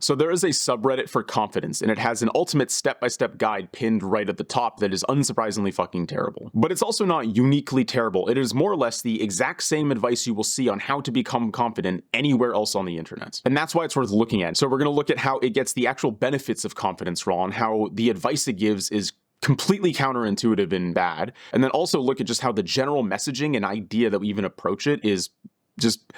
So there is a subreddit for confidence, and it has an ultimate step-by-step guide pinned right at the top that is unsurprisingly fucking terrible. But it's also not uniquely terrible. It is more or less the exact same advice you will see on how to become confident anywhere else on the internet. And that's why it's worth looking at. So we're going to look at how it gets the actual benefits of confidence wrong, how the advice it gives is completely counterintuitive and bad, and then also look at just how the general messaging and idea that we even approach it is just...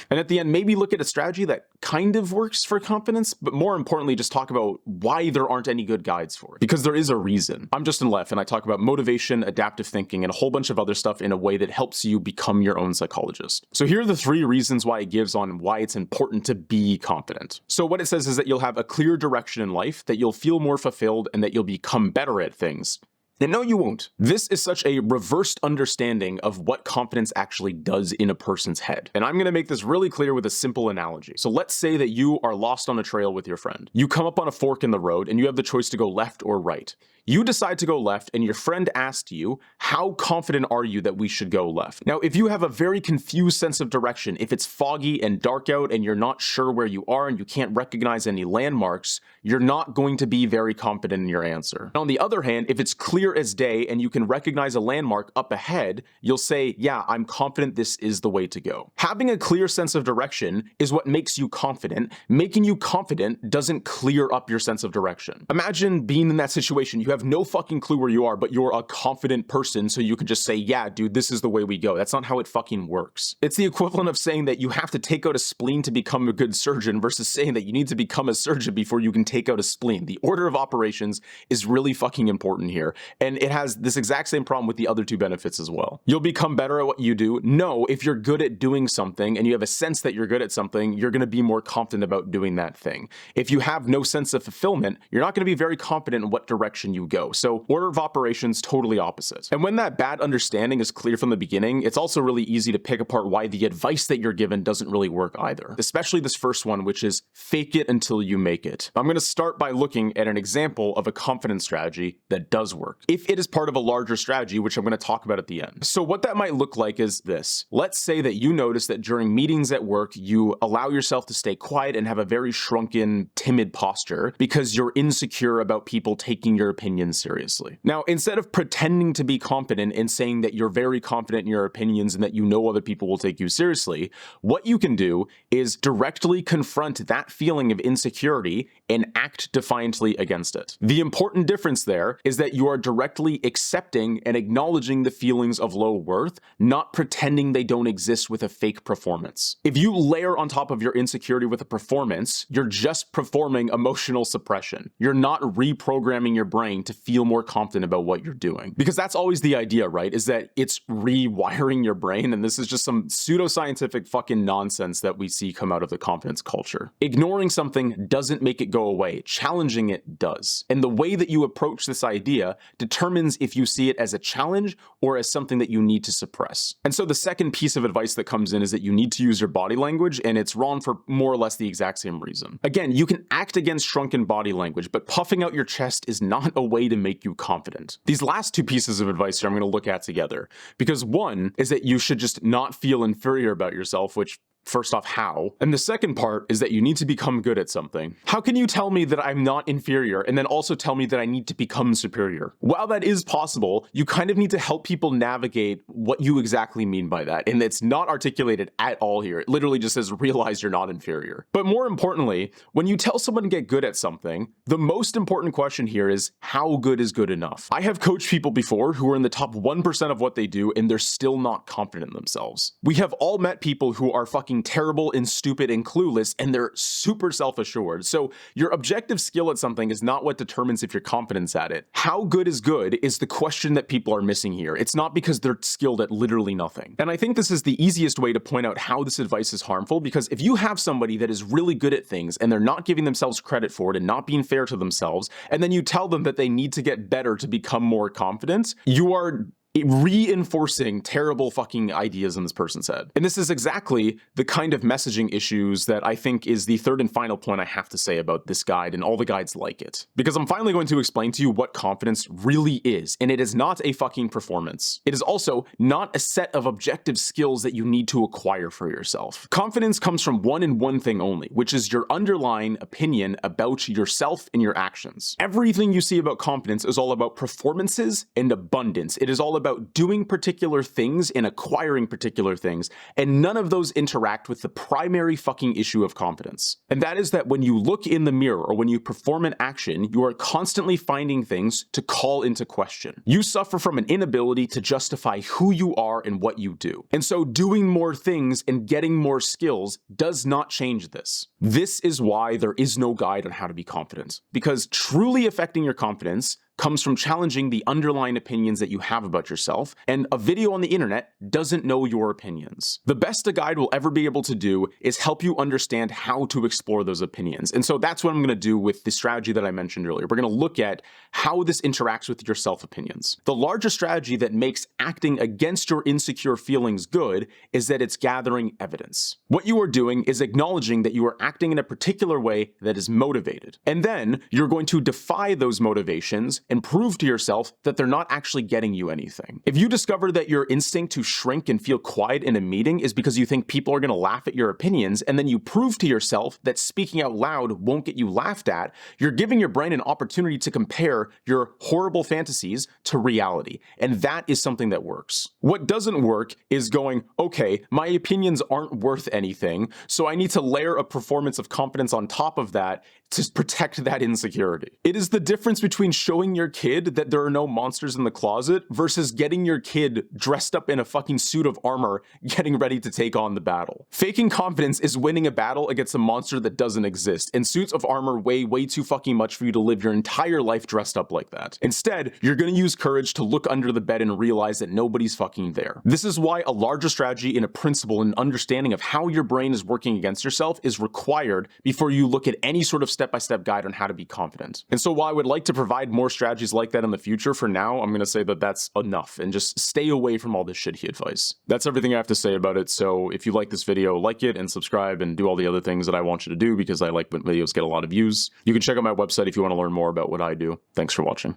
And at the end, maybe look at a strategy that kind of works for confidence, but more importantly, just talk about why there aren't any good guides for it. Because there is a reason. I'm Justin Leff, and I talk about motivation, adaptive thinking, and a whole bunch of other stuff in a way that helps you become your own psychologist. So here are the 3 reasons why it gives on why it's important to be confident. So what it says is that you'll have a clear direction in life, that you'll feel more fulfilled, and that you'll become better at things. And no, you won't. This is such a reversed understanding of what confidence actually does in a person's head. And I'm going to make this really clear with a simple analogy. So let's say that you are lost on a trail with your friend. You come up on a fork in the road and you have the choice to go left or right. You decide to go left and your friend asked you, how confident are you that we should go left? Now, if you have a very confused sense of direction, if it's foggy and dark out and you're not sure where you are and you can't recognize any landmarks, you're not going to be very confident in your answer. On the other hand, if it's clear as day and you can recognize a landmark up ahead, you'll say, yeah, I'm confident this is the way to go. Having a clear sense of direction is what makes you confident. Making you confident doesn't clear up your sense of direction. Imagine being in that situation. You have no fucking clue where you are, but you're a confident person, so you can just say, yeah, dude, this is the way we go. That's not how it fucking works. It's the equivalent of saying that you have to take out a spleen to become a good surgeon versus saying that you need to become a surgeon before you can take out a spleen. The order of operations is really fucking important here. And it has this exact same problem with the other 2 benefits as well. You'll become better at what you do. No, if you're good at doing something and you have a sense that you're good at something, you're going to be more confident about doing that thing. If you have no sense of fulfillment, you're not going to be very confident in what direction you go. So order of operations, totally opposite. And when that bad understanding is clear from the beginning, it's also really easy to pick apart why the advice that you're given doesn't really work either. Especially this first one, which is fake it until you make it. I'm going to start by looking at an example of a confidence strategy that does work, if it is part of a larger strategy, which I'm going to talk about at the end. So what that might look like is this. Let's say that you notice that during meetings at work, you allow yourself to stay quiet and have a very shrunken, timid posture because you're insecure about people taking your opinions seriously. Now, instead of pretending to be confident and saying that you're very confident in your opinions and that you know other people will take you seriously, what you can do is directly confront that feeling of insecurity and act defiantly against it. The important difference there is that you are directly accepting and acknowledging the feelings of low worth, not pretending they don't exist with a fake performance. If you layer on top of your insecurity with a performance, you're just performing emotional suppression. You're not reprogramming your brain to feel more confident about what you're doing. Because that's always the idea, right? Is that it's rewiring your brain, and this is just some pseudoscientific fucking nonsense that we see come out of the confidence culture. Ignoring something doesn't make it go away. Challenging it does. And the way that you approach this idea determines if you see it as a challenge or as something that you need to suppress. And so the second piece of advice that comes in is that you need to use your body language, and it's wrong for more or less the exact same reason. Again, you can act against shrunken body language, but puffing out your chest is not a way to make you confident. These last 2 pieces of advice here I'm going to look at together, because one is that you should just not feel inferior about yourself, which first off, how? And the second part is that you need to become good at something. How can you tell me that I'm not inferior and then also tell me that I need to become superior? While that is possible, you kind of need to help people navigate what you exactly mean by that. And it's not articulated at all here. It literally just says, realize you're not inferior. But more importantly, when you tell someone to get good at something, the most important question here is, how good is good enough? I have coached people before who are in the top 1% of what they do, and they're still not confident in themselves. We have all met people who are fucking terrible and stupid and clueless, and they're super self-assured. So your objective skill at something is not what determines if you're confident at it. How good is the question that people are missing here. It's not because they're skilled at literally nothing. And I think this is the easiest way to point out how this advice is harmful, because if you have somebody that is really good at things and they're not giving themselves credit for it and not being fair to themselves, and then you tell them that they need to get better to become more confident, you are reinforcing terrible fucking ideas in this person's head. And this is exactly the kind of messaging issues that I think is the third and final point I have to say about this guide and all the guides like it. Because I'm finally going to explain to you what confidence really is, and it is not a fucking performance. It is also not a set of objective skills that you need to acquire for yourself. Confidence comes from one and one thing only, which is your underlying opinion about yourself and your actions. Everything you see about confidence is all about performances and abundance. It is all about doing particular things and acquiring particular things, and none of those interact with the primary fucking issue of confidence. And that is that when you look in the mirror or when you perform an action, you are constantly finding things to call into question. You suffer from an inability to justify who you are and what you do. And so doing more things and getting more skills does not change this. This is why there is no guide on how to be confident. Because truly affecting your confidence comes from challenging the underlying opinions that you have about yourself, and a video on the internet doesn't know your opinions. The best a guide will ever be able to do is help you understand how to explore those opinions. And so that's what I'm going to do with the strategy that I mentioned earlier. We're going to look at how this interacts with your self-opinions. The larger strategy that makes acting against your insecure feelings good is that it's gathering evidence. What you are doing is acknowledging that you are acting in a particular way that is motivated. And then you're going to defy those motivations and prove to yourself that they're not actually getting you anything. If you discover that your instinct to shrink and feel quiet in a meeting is because you think people are going to laugh at your opinions, and then you prove to yourself that speaking out loud won't get you laughed at, you're giving your brain an opportunity to compare your horrible fantasies to reality. And that is something that works. What doesn't work is going, okay, my opinions aren't worth anything, so I need to layer a performance of confidence on top of that to protect that insecurity. It is the difference between showing your kid that there are no monsters in the closet versus getting your kid dressed up in a fucking suit of armor getting ready to take on the battle. Faking confidence is winning a battle against a monster that doesn't exist, and suits of armor weigh way too fucking much for you to live your entire life dressed up like that. Instead, you're gonna use courage to look under the bed and realize that nobody's fucking there. This is why a larger strategy and a principle and understanding of how your brain is working against yourself is required before you look at any sort of step-by-step guide on how to be confident. And so while I would like to provide more strategies like that in the future, for now, I'm gonna say that that's enough and just stay away from all this shitty advice. That's everything I have to say about it. So if you like this video, like it and subscribe and do all the other things that I want you to do because I like when videos get a lot of views. You can check out my website if you want to learn more about what I do. Thanks for watching.